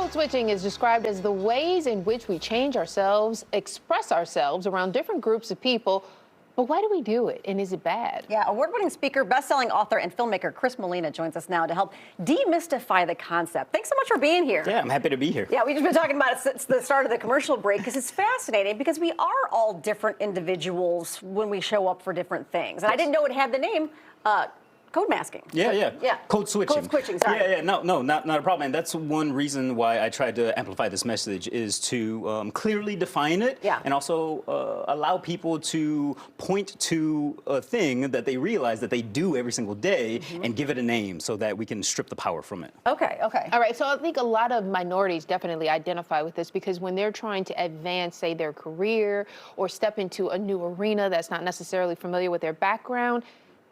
Code switching is described as the ways in which we change ourselves, express ourselves around different groups of people. But why do we do it, and is it bad? Yeah, award-winning speaker, best-selling author, and filmmaker Chris Molina joins us now to help demystify the concept. Thanks so much for being here. Yeah, I'm happy to be here. Yeah, we've just been talking about it since the start of the commercial break because it's fascinating because we are all different individuals when we show up for different things. And I didn't know it had the name code masking. Yeah. Code switching. Code switching, sorry. Yeah, no, not a problem. And that's one reason why I tried to amplify this message is to clearly define it and also allow people to point to a thing that they realize that they do every single day and give it a name so that we can strip the power from it. Okay. All right, so I think a lot of minorities definitely identify with this because when they're trying to advance, say, their career or step into a new arena that's not necessarily familiar with their background,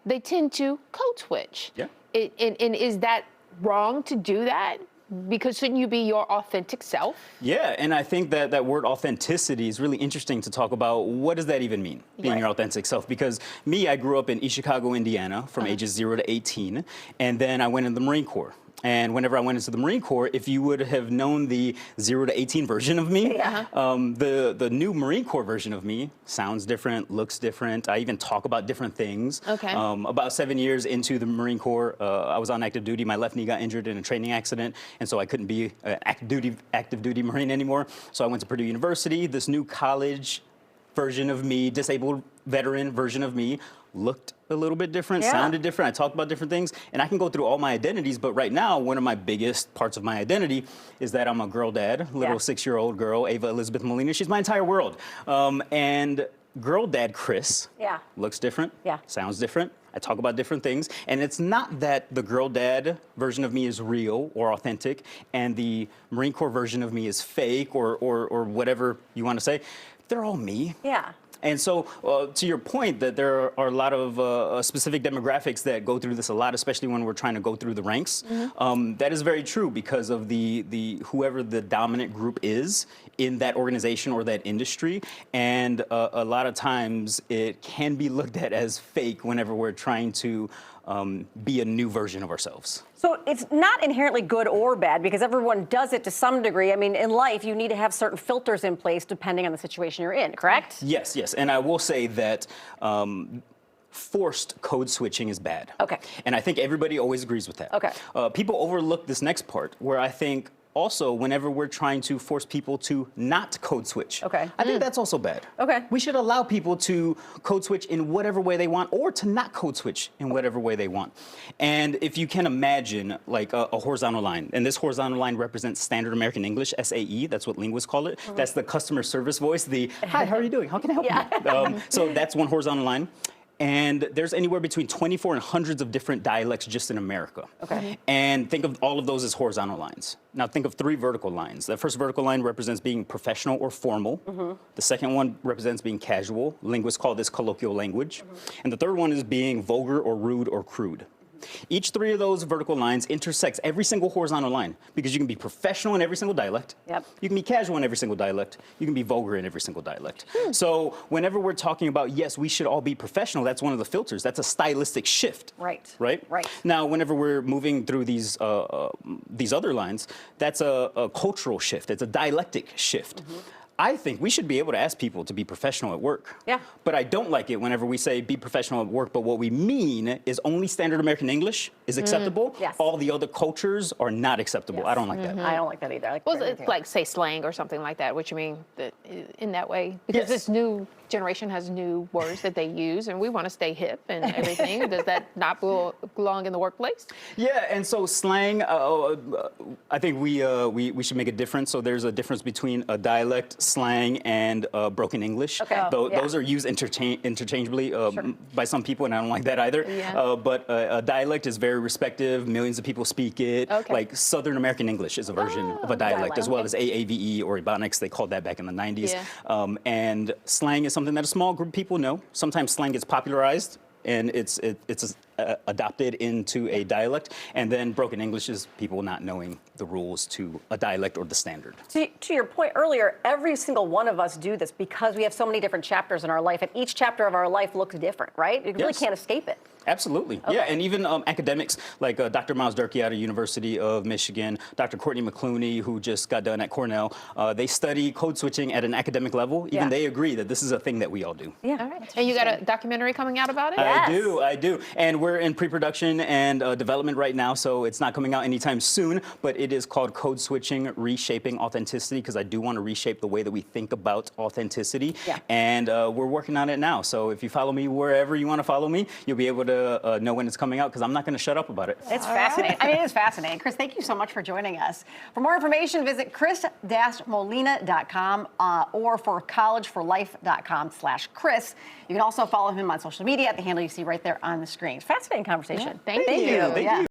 they tend to code switch. Yeah. And is that wrong to do that? Because shouldn't you be your authentic self? Yeah, and I think that that word authenticity is really interesting to talk about. What does that even mean, being your authentic self? Because me, I grew up in East Chicago, Indiana, from ages 0 to 18, and then I went in the Marine Corps. And whenever I went into the Marine Corps, if you would have known the 0 to 18 version of me, the new Marine Corps version of me sounds different, looks different. I even talk about different things. Okay. About 7 years into the Marine Corps, I was on active duty. My left knee got injured in a training accident, and so I couldn't be an active duty Marine anymore. So I went to Purdue University. This new college version of me, disabled veteran version of me, looked a little bit different, sounded different. I talked about different things, and I can go through all my identities, but right now, one of my biggest parts of my identity is that I'm a girl dad, little 6-year-old girl, Ava Elizabeth Molina. She's my entire world. And girl dad Chris looks different, sounds different. I talk about different things, and it's not that the girl dad version of me is real or authentic, and the Marine Corps version of me is fake or whatever you want to say. They're all me. Yeah. And so, to your point, that there are a lot of specific demographics that go through this a lot, especially when we're trying to go through the ranks. That is very true because of the whoever the dominant group is in that organization or that industry, and a lot of times it can be looked at as fake whenever we're trying to be a new version of ourselves. So it's not inherently good or bad because everyone does it to some degree. I mean, in life, you need to have certain filters in place depending on the situation you're in, correct? Yes. And I will say that forced code switching is bad. Okay. And I think everybody always agrees with that. Okay. People overlook this next part where I think also whenever we're trying to force people to not code switch. Okay. I think that's also bad. Okay. We should allow people to code switch in whatever way they want or to not code switch in whatever way they want. And if you can imagine like a horizontal line, and this horizontal line represents standard American English, SAE, that's what linguists call it. That's the customer service voice, the, hi, how are you doing? How can I help you? So that's one horizontal line. And there's anywhere between 24 and hundreds of different dialects just in America. Okay. And think of all of those as horizontal lines. Now think of 3 vertical lines. The first vertical line represents being professional or formal. The second one represents being casual. Linguists call this colloquial language. And the third one is being vulgar or rude or crude. Each 3 of those vertical lines intersects every single horizontal line because you can be professional in every single dialect. You can be casual in every single dialect. You can be vulgar in every single dialect. So whenever we're talking about, yes, we should all be professional, that's one of the filters. That's a stylistic shift. Right. Now, whenever we're moving through these other lines, that's a cultural shift. It's a dialectic shift. I think we should be able to ask people to be professional at work. But I don't like it whenever we say be professional at work, but what we mean is only standard American English is acceptable. All the other cultures are not acceptable. I don't like that. I don't like that either. Well, it's like, say, slang or something like that, which you mean that in that way? Because this new generation has new words that they use, and we want to stay hip and everything. Does that not belong in the workplace? Yeah, and so slang, I think we should make a difference. So there's a difference between a dialect, slang, and broken English. Those are used interchangeably by some people, and I don't like that either. But a dialect is very respective. Millions of people speak it. Like Southern American English is a version of a dialect, as well as AAVE or Ebonics. They called that back in the 90s. And slang is something that a small group of people know. Sometimes slang gets popularized and it's adopted into a dialect, and then broken English is people not knowing the rules to a dialect or the standard. To your point earlier, every single one of us do this because we have so many different chapters in our life, and each chapter of our life looks different, right? You really can't escape it. Absolutely. Yeah, and even academics like Dr. Miles Durkee out of University of Michigan, Dr. Courtney McClooney, who just got done at Cornell, they study code switching at an academic level. Even Yeah. they agree that this is a thing that we all do. Yeah. All right. And you got a documentary coming out about it? Yes. I do. And we're in pre-production and development right now, so it's not coming out anytime soon, but it is called Code Switching, Reshaping Authenticity, because I do want to reshape the way that we think about authenticity. Yeah. And we're working on it now. So if you follow me wherever you want to follow me, you'll be able to know when it's coming out, because I'm not going to shut up about it. It's fascinating. I mean, it is fascinating. Chris, thank you so much for joining us. For more information, visit chris-molina.com or for collegeforlife.com/Chris. You can also follow him on social media at the handle you see right there on the screen. Fascinating conversation. Thank you. Thank you.